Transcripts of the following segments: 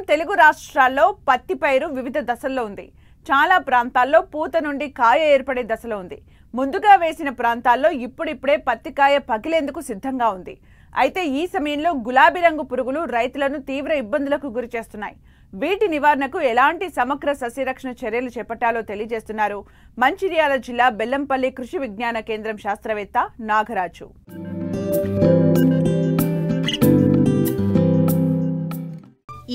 తెలుగు రాష్ట్రాల్లో పత్తి పైరు వివిధ దశల్లో ఉంది. చాలా ప్రాంతాల్లో పూత నుండి కాయ ఏర్పడే దశలో ఉంది. ముందుగా వేసిన ప్రాంతాల్లో ఇప్పుడిప్పుడే పత్తి కాయ పగిలేందుకు సిద్ధంగా ఉంది. అయితే ఈ సమయంలో గులాబీ రంగు పురుగులు రైతులను తీవ్ర ఇబ్బందులకు గురి చేస్తున్నాయి. వీటి నివారణకు ఎలాంటి సమగ్ర సస్యరక్షణ చర్యలు చేపట్టాలో తెలియజేస్తున్నారు మంచిర్యాల జిల్లా బెల్లంపల్లి కృషి విజ్ఞాన కేంద్రం శాస్త్రవేత్త నాగరాజు.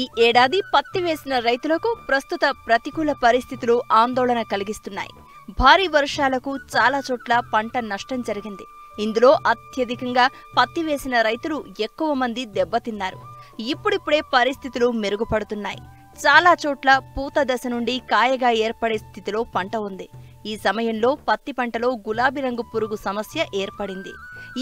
ఈ ఏడాది పత్తి వేసిన రైతులకు ప్రస్తుత ప్రతికూల పరిస్థితులు ఆందోళన కలిగిస్తున్నాయి. భారీ వర్షాలకు చాలా చోట్ల పంట నష్టం జరిగింది. ఇందులో అత్యధికంగా పత్తి వేసిన రైతులు ఎక్కువ మంది దెబ్బతిన్నారు. ఇప్పుడిప్పుడే పరిస్థితులు మెరుగుపడుతున్నాయి. చాలా చోట్ల పూత దశ నుండి కాయగా ఏర్పడే స్థితిలో పంట ఉంది. ఈ సమయంలో పత్తి పంటలో గులాబీ రంగు పురుగు సమస్య ఏర్పడింది.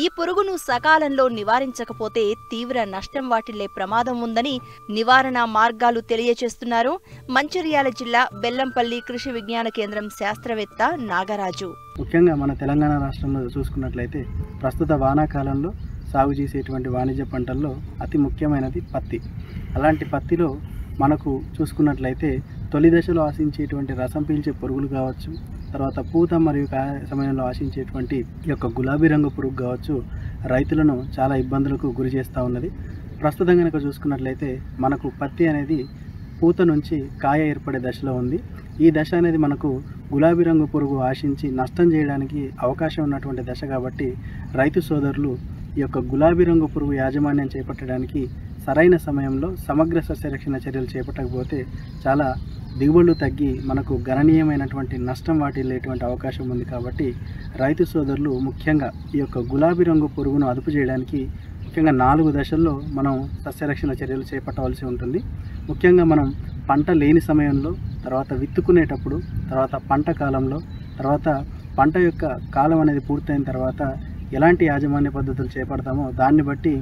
ఈ పురుగును సకాలంలో నివారించకపోతే తీవ్ర నష్టం వాటిల్లే ప్రమాదం ఉందని నివారణ మార్గాలు తెలియజేస్తున్నారు మంచిర్యాల జిల్లా బెల్లంపల్లి కృషి విజ్ఞాన కేంద్రం శాస్త్రవేత్త నాగరాజు. ముఖ్యంగా మన తెలంగాణ రాష్ట్రంలో చూసుకున్నట్లయితే ప్రస్తుత వానాకాలంలో సాగు చేసేటువంటి వాణిజ్య పంటల్లో అతి ముఖ్యమైనది పత్తి. అలాంటి పత్తిలో మనకు చూసుకున్నట్లయితే తొలి దశలో ఆశించేటువంటి రసం పీల్చే పురుగులు కావచ్చు, తర్వాత పూత మరియు కాయ సమయంలో ఆశించేటువంటి ఈ యొక్క గులాబీ రంగు పురుగు కావచ్చు, రైతులను చాలా ఇబ్బందులకు గురి చేస్తూ ఉన్నది. ప్రస్తుతం కనుక చూసుకున్నట్లయితే మనకు పత్తి అనేది పూత నుంచి కాయ ఏర్పడే దశలో ఉంది. ఈ దశ అనేది మనకు గులాబీ రంగు పురుగు ఆశించి నష్టం చేయడానికి అవకాశం ఉన్నటువంటి దశ కాబట్టి రైతు సోదరులు ఈ యొక్క గులాబీ రంగు పురుగు యాజమాన్యం చేపట్టడానికి సరైన సమయంలో సమగ్ర సస్యరక్షణ చర్యలు చేపట్టకపోతే చాలా దిగుబడులు తగ్గి మనకు గణనీయమైనటువంటి నష్టం వాటిల్లేటువంటి అవకాశం ఉంది. కాబట్టి రైతు సోదరులు ముఖ్యంగా ఈ యొక్క గులాబీ రంగు పురుగును అదుపు చేయడానికి ముఖ్యంగా 4 దశల్లో మనం సస్యరక్షణ చర్యలు చేపట్టవలసి ఉంటుంది. ముఖ్యంగా మనం పంట లేని సమయంలో, తర్వాత విత్తుకునేటప్పుడు, తర్వాత పంట కాలంలో, తర్వాత పంట యొక్క కాలం అనేది పూర్తయిన తర్వాత ఎలాంటి యాజమాన్య పద్ధతులు చేపడతామో దాన్ని బట్టి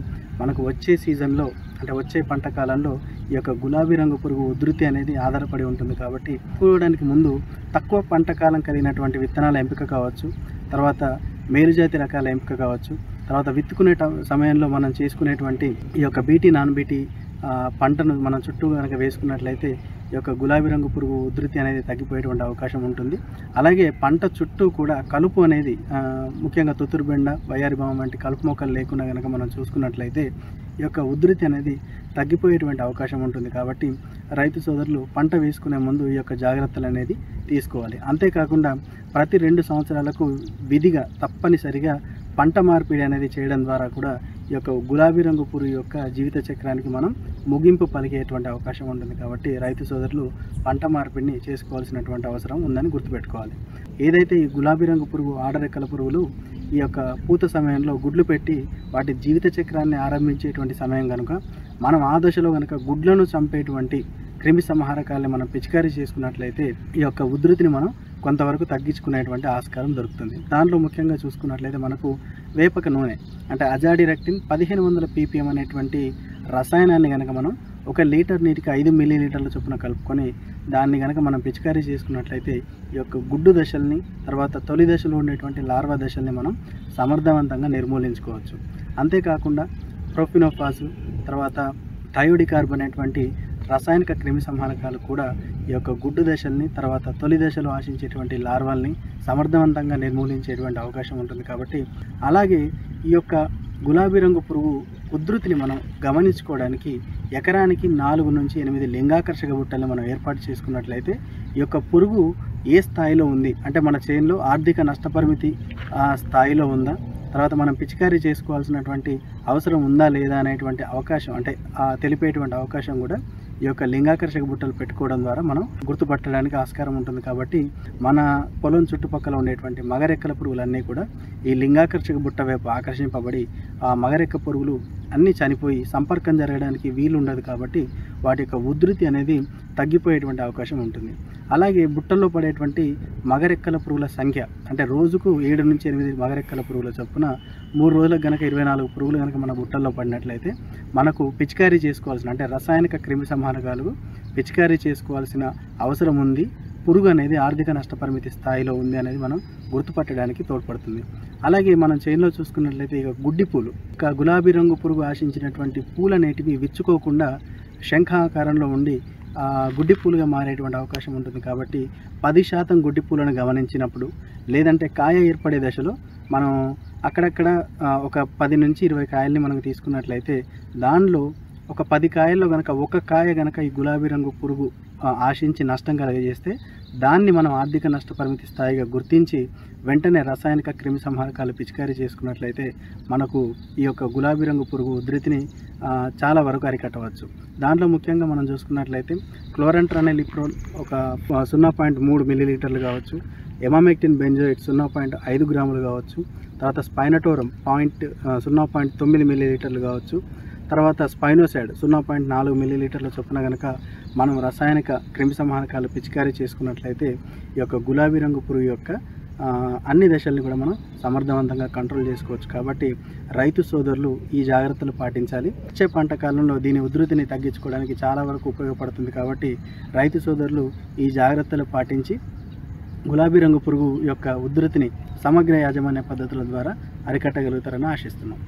మనకు వచ్చే సీజన్లో అంటే వచ్చే పంట కాలంలో ఈ యొక్క గులాబీ రంగు పురుగు ఉధృతి అనేది ఆధారపడి ఉంటుంది. కాబట్టి పూయడానికి ముందు తక్కువ పంట కాలం కలిగినటువంటి విత్తనాల ఎంపిక కావచ్చు, తర్వాత మేలుజాతి రకాల ఎంపిక కావచ్చు, తర్వాత విత్తుకునే సమయంలో మనం చేసుకునేటువంటి ఈ యొక్క బీటీ నాన్ బీటీ పంటను మనం చుట్టూ కనుక వేసుకున్నట్లయితే ఈ యొక్క గులాబీ రంగు పురుగు ఉధృతి అనేది తగ్గిపోయేటువంటి అవకాశం ఉంటుంది. అలాగే పంట చుట్టూ కూడా కలుపు అనేది ముఖ్యంగా తుతురుబెండ, వయ్యారిబామ వంటి కలుపు మొక్కలు లేకుండా కనుక మనం చూసుకున్నట్లయితే ఈ యొక్క ఉధృతి అనేది తగ్గిపోయేటువంటి అవకాశం ఉంటుంది. కాబట్టి రైతు సోదరులు పంట వేసుకునే ముందు ఈ యొక్క జాగ్రత్తలు అనేది తీసుకోవాలి. అంతేకాకుండా ప్రతి 2 సంవత్సరాలకు విధిగా తప్పనిసరిగా పంట మార్పిడి అనేది చేయడం ద్వారా కూడా ఈ యొక్క గులాబీ రంగు పురుగు యొక్క జీవిత చక్రానికి మనం ముగింపు పలికేటువంటి అవకాశం ఉంటుంది. కాబట్టి రైతు సోదరులు పంట మార్పిడిని చేసుకోవాల్సినటువంటి అవసరం ఉందని గుర్తుపెట్టుకోవాలి. ఏదైతే ఈ గులాబీ రంగు పురుగు ఆడరెక్కల పురుగులు ఈ యొక్క పూత సమయంలో గుడ్లు పెట్టి వాటి జీవిత చక్రాన్ని ఆరంభించేటువంటి సమయం కనుక మనం ఆ దశలో కనుక గుడ్లను చంపేటువంటి క్రిమి సంహారకాలని మనం పిచికారీ చేసుకున్నట్లయితే ఈ యొక్క ఉధృతిని మనం కొంతవరకు తగ్గించుకునేటువంటి ఆస్కారం దొరుకుతుంది. దాంట్లో ముఖ్యంగా చూసుకున్నట్లయితే మనకు వేపక నూనె అంటే అజాడిరెక్టిన్ 1500 ppm అనేటువంటి రసాయనాన్ని కనుక మనం 1 లీటర్ నీటికి 5 మిల్లీలీటర్ల చొప్పున కలుపుకొని దాన్ని కనుక మనం పిచికారీ చేసుకున్నట్లయితే ఈ యొక్క గుడ్డు దశల్ని, తర్వాత తొలి దశలో ఉండేటువంటి లార్వా దశల్ని మనం సమర్థవంతంగా నిర్మూలించుకోవచ్చు. అంతేకాకుండా ప్రొఫినోఫాస్, తర్వాత థయోడికార్బ్ అనేటువంటి రసాయనిక క్రిమి సంహారకాలు కూడా ఈ యొక్క గుడ్డు దశల్ని, తర్వాత తొలి దశలో ఆశించేటువంటి లార్వాల్ని సమర్థవంతంగా నిర్మూలించేటువంటి అవకాశం ఉంటుంది. కాబట్టి అలాగే ఈ యొక్క గులాబీ రంగు పురుగు ఉధృతిని మనం గమనించుకోవడానికి ఎకరానికి 4 నుంచి 8 లింగాకర్షక బుట్టల్ని మనం ఏర్పాటు చేసుకున్నట్లయితే ఈ యొక్క పురుగు ఏ స్థాయిలో ఉంది అంటే మన చేనులో ఆర్థిక నష్టపరిమితి స్థాయిలో ఉందా, తర్వాత మనం పిచికారీ చేసుకోవాల్సినటువంటి అవసరం ఉందా లేదా అనేటువంటి అవకాశం అంటే తెలిపేటువంటి అవకాశం కూడా ఈ యొక్క లింగాకర్షక బుట్టలు పెట్టుకోవడం ద్వారా మనం గుర్తుపట్టడానికి ఆస్కారం ఉంటుంది. కాబట్టి మన పొలం చుట్టుపక్కల ఉండేటువంటి మగరెక్కల పురుగులన్నీ కూడా ఈ లింగాకర్షక బుట్ట వైపు ఆకర్షింపబడి ఆ మగరెక్క పురుగులు అన్నీ చనిపోయి సంపర్కం జరగడానికి వీలు ఉండదు. కాబట్టి వాటి యొక్క ఉధృతి అనేది తగ్గిపోయేటువంటి అవకాశం ఉంటుంది. అలాగే బుట్టల్లో పడేటువంటి మగరెక్కల పురుగుల సంఖ్య అంటే రోజుకు 7 నుంచి 8 మగరెక్కల పురుగుల చొప్పున 3 రోజులకు కనుక 24 పురుగులు కనుక మన బుట్టల్లో పడినట్లయితే మనకు పిచికారీ చేసుకోవాల్సిన అంటే రసాయనిక క్రిమి సంహారకాలు పిచికారీ చేసుకోవాల్సిన అవసరం ఉంది. పురుగు అనేది ఆర్థిక నష్టపరిమితి స్థాయిలో ఉంది అనేది మనం గుర్తుపట్టడానికి తోడ్పడుతుంది. అలాగే మనం చేనులో చూసుకున్నట్లయితే ఇక గుడ్డి పూలు, ఇక గులాబీ రంగు పురుగు ఆశించినటువంటి పూలు అనేటివి విచ్చుకోకుండా శంఖాకారంలో ఉండి గుడ్డి పూలుగా మారేటువంటి అవకాశం ఉంటుంది. కాబట్టి 10% గుడ్డి పూలను గమనించినప్పుడు, లేదంటే కాయ ఏర్పడే దశలో మనం అక్కడక్కడ ఒక 10 నుంచి 20 కాయల్ని మనం తీసుకున్నట్లయితే దానిలో ఒక 10 కాయల్లో కనుక ఒక కాయ కనుక ఈ గులాబీ రంగు పురుగు ఆశించి నష్టం కలగజేస్తే దాన్ని మనం ఆర్థిక నష్టపరిమితి స్థాయిగా గుర్తించి వెంటనే రసాయనిక క్రిమి సంహారకాలు పిచికారీ చేసుకున్నట్లయితే మనకు ఈ యొక్క గులాబీ రంగు పురుగు ఉధృతిని చాలా వరకు అరికట్టవచ్చు. దాంట్లో ముఖ్యంగా మనం చూసుకున్నట్లయితే క్లోరంట్రానిలిప్రోల్ ఒక 0.3 మిల్లీలీటర్లు కావచ్చు, ఎమామెక్టిన్ బెంజోయిట్ 0.5 గ్రాములు కావచ్చు, తర్వాత స్పైనటోరం 0.9 మిల్లీలీటర్లు కావచ్చు, తర్వాత స్పైనోసైడ్ 0.4 మిల్లీలీటర్ల చొప్పున కనుక మనం రసాయనిక క్రిమి సంహారకాలు పిచికారీ చేసుకున్నట్లయితే ఈ యొక్క గులాబీ రంగు పురుగు యొక్క అన్ని దశల్ని కూడా మనం సమర్థవంతంగా కంట్రోల్ చేసుకోవచ్చు. కాబట్టి రైతు సోదరులు ఈ జాగ్రత్తలు పాటించాలి. వచ్చే పంట కాలంలో దీని ఉధృతిని తగ్గించుకోవడానికి చాలా వరకు ఉపయోగపడుతుంది. కాబట్టి రైతు సోదరులు ఈ జాగ్రత్తలు పాటించి గులాబీ రంగు పురుగు యొక్క ఉధృతిని సమగ్ర యాజమాన్య పద్ధతుల ద్వారా అరికట్టగలుగుతారని ఆశిస్తున్నాం.